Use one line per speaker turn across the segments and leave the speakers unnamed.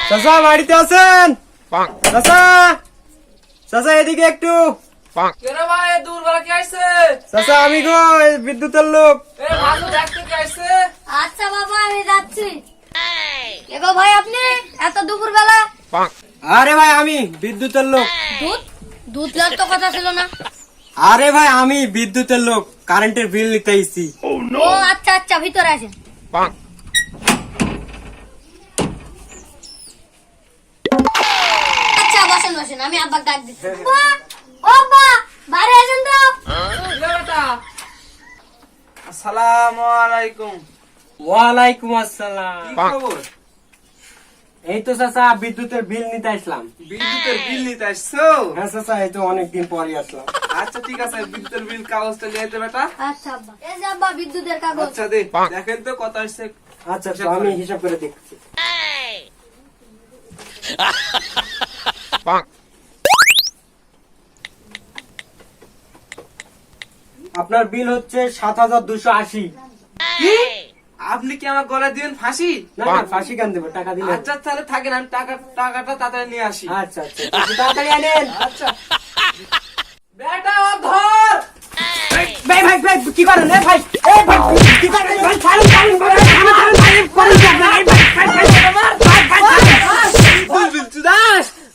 চাচা বাড়িতে আছেন? চাচা চাচা এদিকে একটু। চাচা আমি গো বিদ্যুতের লোক।
আচ্ছা বাবা আমি যাচ্ছি। এগো ভাই আপনি এত দুপুর বেলা?
আরে ভাই আমি বিদ্যুতের লোক।
দুধ দুধ দেওয়ার তো কথা ছিল না।
আরে ভাই আমি বিদ্যুতের লোক, কারেন্টের বিল নিতে এসেছি।
ও আচ্ছা আচ্ছা ভিতরে আসেন। আচ্ছা বসেন বসেন, আমি আব্বাকে ডাক দিচ্ছি। ও আব্বা বাইরে আসেন তো।
আসসালামু আলাইকুম।
ওয়ালাইকুম আসসালাম।
কি খবর?
এই তো চাচা বিদ্যুতের বিল নিতে আসলাম।
বিদ্যুতের বিল নিতে আসছো?
হ্যাঁ চাচা এই তো অনেকদিন পরে আসলাম।
আচ্ছা ঠিক আছে, বিদ্যুতের বিল কাগজটা নিয়ে যেতে বেটা।
আচ্ছা আব্বা, এই যে আব্বা বিদ্যুতের কাগজ।
আচ্ছা দেখেন তো কত আসছে।
আচ্ছা তো আমি হিসাব করে দেখছি। আপনার বিল হচ্ছে ৭,২৮০।
কি? আপনি কি আমার গলায় দিবেন ফাঁসি?
না না ফাঁসি কেন দেবো, টাকা দিলে।
আচ্ছা তাহলে থাকেন, আমি টাকাটা তাড়াতাড়ি নিয়ে আসি।
আচ্ছা আচ্ছা তাড়াতাড়ি আনেন।
আচ্ছা বেটা ও ধর।
ভাই ভাই ভাই কি করেন রে ভাই? এই ভাই কি করেন ভাই? ছাড়ুন ছাড়ুন ভাই,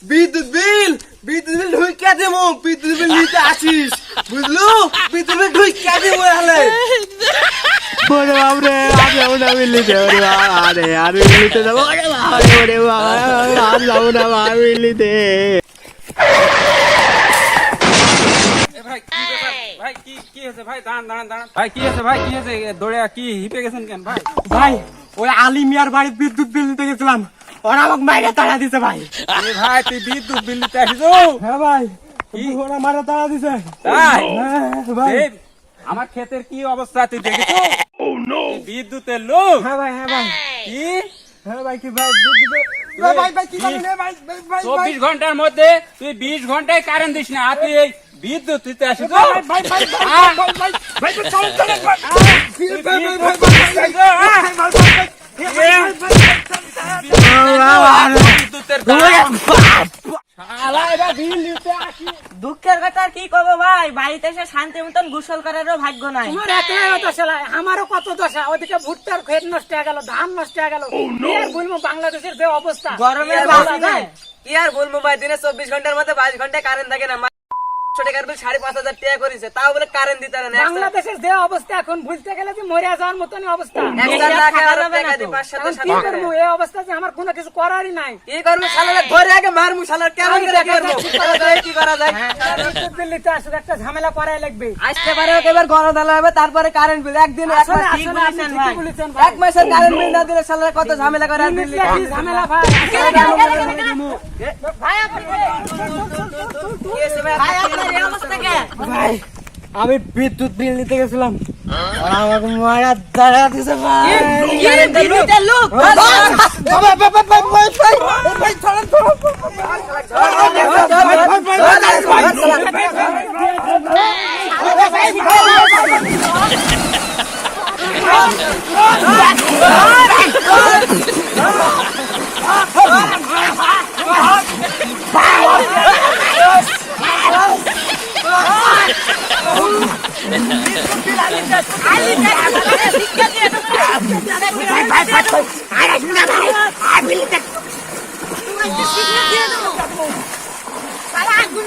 বিদ্যুৎ বিল ঢুকিয়ে দেবো, বিদ্যুৎ বিল নিতে আসিস বুঝলু? বিদ্যুৎ বিল ঢুকিয়ে দেবো হলে
ওরে বাবরে আমি যাবো না বিল্লিতে। ওরে বাবা আরে আর বিল্লিতে যাবো। ওরে বাবা ওরে বাবা আর যাবো না বিল্লিতে।
ভাই কি হয়েছে ভাই? দাঁড়ান ভাই, কি হয়েছে ভাই? কি হয়েছে? দৌড়ে কি হিপে গেছেন কেন ভাই?
ভাই ওই আলী মিয়ার বাড়ির বিদ্যুৎ বিল নিতে গেছিলাম, ওরা আমাকে মাইরে তাড়া দিছে ভাই।
ভাই তুই বিদ্যুৎ বিল নিতে আসিস?
হ্যাঁ ভাই ওরা মারা তাড়া দিছে।
তাই?
হ্যাঁ ভাই।
এই, আমার ক্ষেতের কি অবস্থা তুই দেখেছ? বিদ্যুতের লোক।
হ্যাঁ ভাই হ্যাঁ ভাই
কি
হ্যাঁ ভাই কি ভাই বিদ্যুৎ ভাই ভাই কি করেন রে ভাই ভাই ভাই
24 ঘন্টার মধ্যে তুই 20 ঘন্টায় কারেন্ট দিস না, আর তুই এই বিদ্যুৎ দিতে আসিস?
ভাই ভাই ভাই ভাই ভাই চলেন চলেন ভাই
দুঃখের কথা আর কি করবো ভাই, বাড়িতে এসে শান্তি মতন গোসল করারও ভাগ্য নাই।
আমারও কত দশা, ওদিকে ভুট্টার ক্ষেত নষ্ট হয়ে গেল, ধান নষ্ট হয়ে গেল। বলবো বাংলাদেশের যে অবস্থা
গরমে
কি আর বলবো ভাই, দিনে 24 ঘন্টার মধ্যে 22 ঘন্টায় কারেন্ট থাকে না। 5,500 টাকা করেছে, তাও বলে কারেন্ট দিতে না।
বাংলাদেশের যে অবস্থা এখন বুঝতে গেলে যে মরে যাওয়ার মতনই অবস্থা। কি করবো এই অবস্থা যে আমার কোনো কিছু করারই নাই।
কি করবো শালারে ধরে আগে মারমু, শালার কেমন করে করবো, কি করা যায়?
দিল্লিতে আসলে একটা ঝামেলা করাই লাগবে।
আসতে পারে এবার গরম ঢালা হবে, তারপরে কারেন্ট বিল একদিন এক মাস
আসলে আপনি ঠিকই বলেছেন ভাই।
এক মাসের কারেন্ট বিল না দিলে শালারে কত ঝামেলা করে আর দিল্লি।
কি ঝামেলা ভাই? ভাই আপনি
ভাই আমি বিদ্যুৎ বিল নিতে গেছিলাম, ওরা আমাকে মারা তাড়া দিছে ভাই।
বিদ্যুতের লোক
ভাই চলেন
সারা আগুন